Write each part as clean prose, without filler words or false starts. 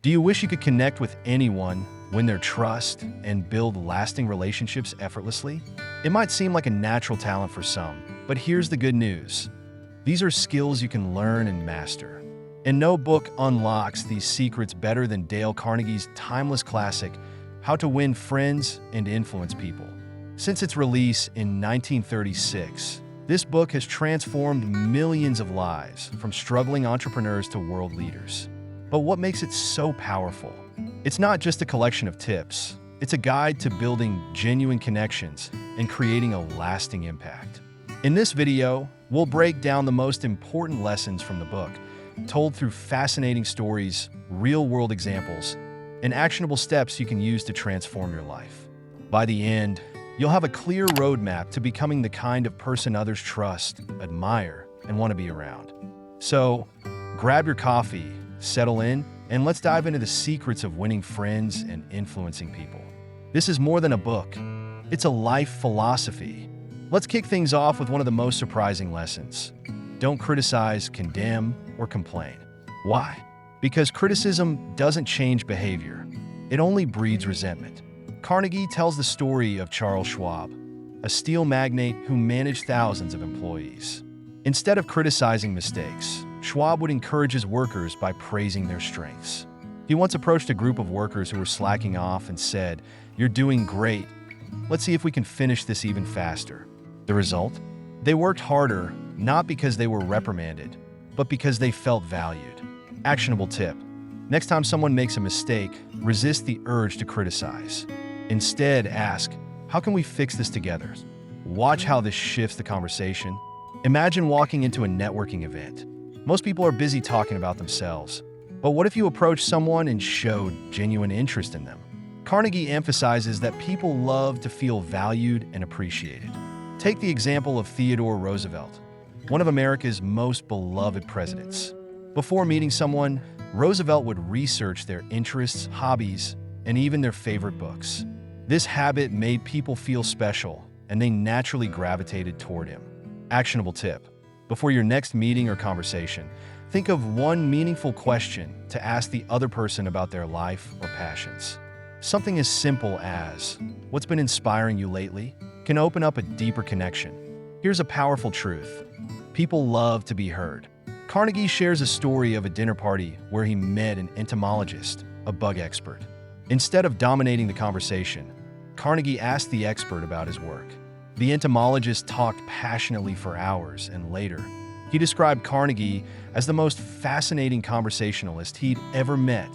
Do you wish you could connect with anyone, win their trust, and build lasting relationships effortlessly? It might seem like a natural talent for some, but here's the good news. These are skills you can learn and master. And no book unlocks these secrets better than Dale Carnegie's timeless classic, How to Win Friends and Influence People. Since its release in 1936, this book has transformed millions of lives, from struggling entrepreneurs to world leaders. But what makes it so powerful? It's not just a collection of tips. It's a guide to building genuine connections and creating a lasting impact. In this video, we'll break down the most important lessons from the book, told through fascinating stories, real-world examples, and actionable steps you can use to transform your life. By the end, you'll have a clear roadmap to becoming the kind of person others trust, admire, and want to be around. So, grab your coffee, settle in, and let's dive into the secrets of winning friends and influencing people. This is more than a book. It's a life philosophy. Let's kick things off with one of the most surprising lessons. Don't criticize, condemn, or complain. Why? Because criticism doesn't change behavior. It only breeds resentment. Carnegie tells the story of Charles Schwab, a steel magnate who managed thousands of employees. Instead of criticizing mistakes, Schwab would encourage his workers by praising their strengths. He once approached a group of workers who were slacking off and said, "You're doing great. Let's see if we can finish this even faster." The result? They worked harder, not because they were reprimanded, but because they felt valued. Actionable tip. Next time someone makes a mistake, resist the urge to criticize. Instead, ask, "How can we fix this together?" Watch how this shifts the conversation. Imagine walking into a networking event. Most people are busy talking about themselves. But what if you approached someone and showed genuine interest in them? Carnegie emphasizes that people love to feel valued and appreciated. Take the example of Theodore Roosevelt, one of America's most beloved presidents. Before meeting someone, Roosevelt would research their interests, hobbies, and even their favorite books. This habit made people feel special, and they naturally gravitated toward him. Actionable tip. Before your next meeting or conversation, think of one meaningful question to ask the other person about their life or passions. Something as simple as, "What's been inspiring you lately?" can open up a deeper connection. Here's a powerful truth. People love to be heard. Carnegie shares a story of a dinner party where he met an entomologist, a bug expert. Instead of dominating the conversation, Carnegie asked the expert about his work. The entomologist talked passionately for hours, and later, he described Carnegie as the most fascinating conversationalist he'd ever met.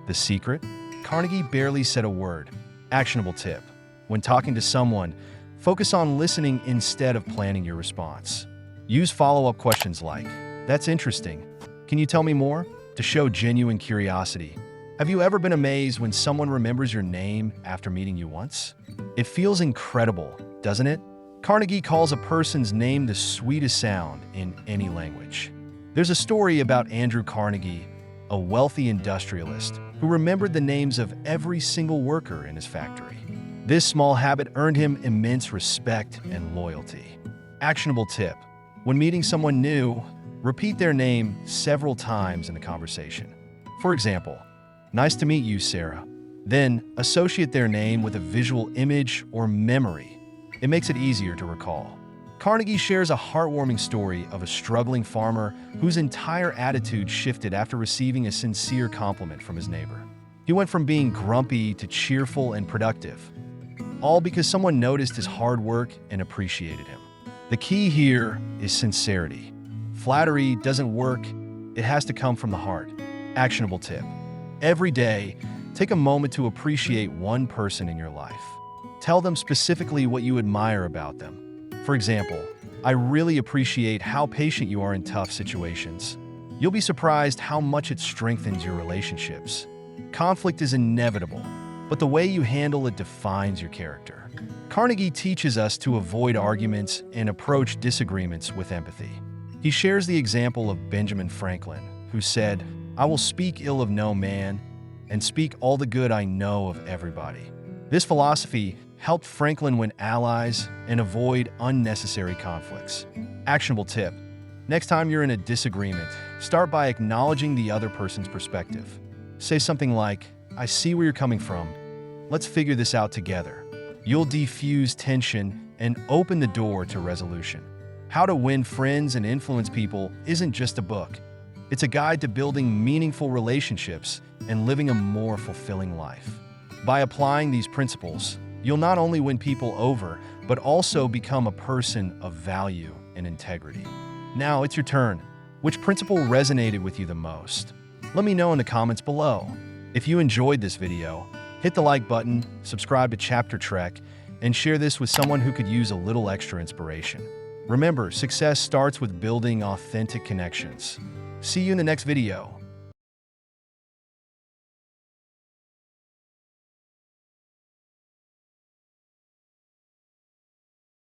The secret? Carnegie barely said a word. Actionable tip. When talking to someone, focus on listening instead of planning your response. Use follow-up questions like, "That's interesting. Can you tell me more?" to show genuine curiosity. Have you ever been amazed when someone remembers your name after meeting you once? It feels incredible, doesn't it? Carnegie calls a person's name the sweetest sound in any language. There's a story about Andrew Carnegie, a wealthy industrialist who remembered the names of every single worker in his factory. This small habit earned him immense respect and loyalty. Actionable tip. When meeting someone new, repeat their name several times in the conversation. For example, "Nice to meet you, Sarah." Then associate their name with a visual image or memory. It makes it easier to recall. Carnegie shares a heartwarming story of a struggling farmer whose entire attitude shifted after receiving a sincere compliment from his neighbor. He went from being grumpy to cheerful and productive, all because someone noticed his hard work and appreciated him. The key here is sincerity. Flattery doesn't work, it has to come from the heart. Actionable tip. Every day, take a moment to appreciate one person in your life. Tell them specifically what you admire about them. For example, "I really appreciate how patient you are in tough situations." You'll be surprised how much it strengthens your relationships. Conflict is inevitable, but the way you handle it defines your character. Carnegie teaches us to avoid arguments and approach disagreements with empathy. He shares the example of Benjamin Franklin, who said, "I will speak ill of no man and speak all the good I know of everybody." This philosophy helped Franklin win allies and avoid unnecessary conflicts. Actionable tip. Next time you're in a disagreement, start by acknowledging the other person's perspective. Say something like, "I see where you're coming from. Let's figure this out together." You'll defuse tension and open the door to resolution. How to Win Friends and Influence People isn't just a book. It's a guide to building meaningful relationships and living a more fulfilling life. By applying these principles, you'll not only win people over, but also become a person of value and integrity. Now it's your turn. Which principle resonated with you the most? Let me know in the comments below. If you enjoyed this video, hit the like button, subscribe to Chapter Trek, and share this with someone who could use a little extra inspiration. Remember, success starts with building authentic connections. See you in the next video.